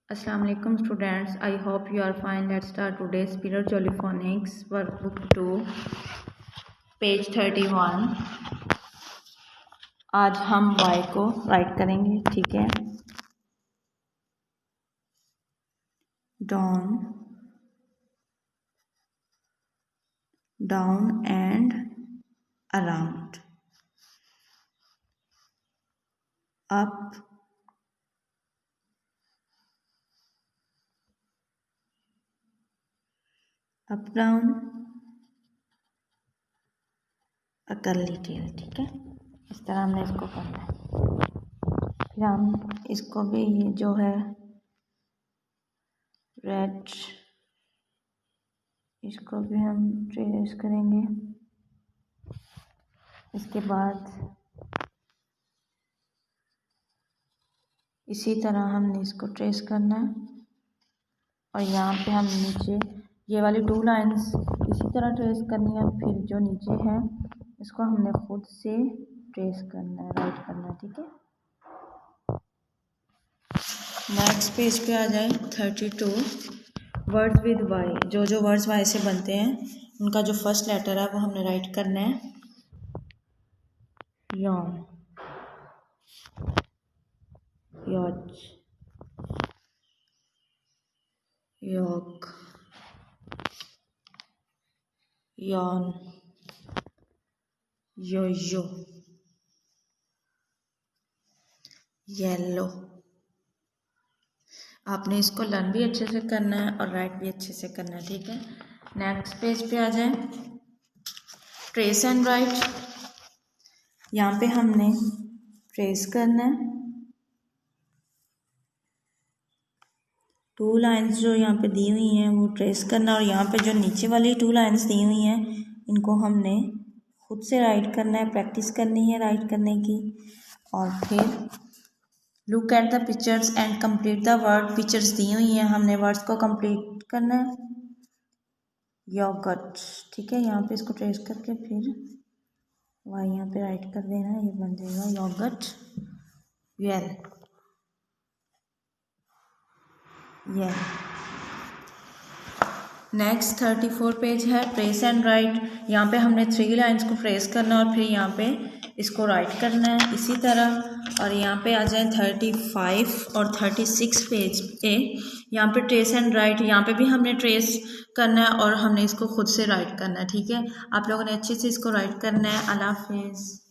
Assalamu alaikum students. I hope you are fine. Let's start today's Spiral Polyphonics workbook 2 page 31. आज हम y को right करेंगे, ठीक है। Down and around, up up down, a curly tail, ठीक है। इस तरह हमने इसको करना है। फिर हम इसको भी जो है रेड, इसको भी हम ट्रेस करेंगे। इसके बाद इसी तरह हमने इसको ट्रेस करना है और यहाँ पे हम नीचे ये वाली 2 लाइंस इसी तरह ट्रेस करनी है। फिर जो नीचे है इसको हमने खुद से ट्रेस करना है, राइट करना है, ठीक है। नेक्स्ट पेज पे आ जाए 32। वर्ड्स विद वाई, जो वर्ड्स वाई से बनते हैं उनका जो फर्स्ट लेटर है वो हमने राइट करना है। यॉन, यॉच, यॉक, यॉन, यो, येलो। आपने इसको लर्न भी अच्छे से करना है और राइट भी अच्छे से करना है, ठीक है। नेक्स्ट पेज पे आ जाए ट्रेस एंड राइट। यहाँ पे हमने ट्रेस करना है 2 लाइंस जो यहाँ पे दी हुई हैं वो ट्रेस करना, और यहाँ पे जो नीचे वाली 2 लाइंस दी हुई हैं इनको हमने खुद से राइट करना है, प्रैक्टिस करनी है राइट करने की। और फिर look at the pictures and complete the word. Pictures दी हुई हैं, हमने वर्ड्स को कंप्लीट करना है। योगर्ट, ठीक है। यहाँ पे इसको ट्रेस करके फिर वाई यहाँ पे राइट कर देना है, ये बन जाएगा योगर्ट। वेल, ये नेक्स्ट 34 पेज है ट्रेस एंड राइट। यहाँ पे हमने 3 लाइंस को ट्रेस करना और फिर यहाँ पे इसको राइट करना है इसी तरह। और यहाँ पे आ जाए 35 और 36 पेज पे, यहाँ पे ट्रेस एंड राइट, यहाँ पे भी हमने ट्रेस करना है और हमने इसको खुद से राइट करना है, ठीक है। आप लोगों ने अच्छे से इसको राइट करना है। अल्लाह हाफिज़।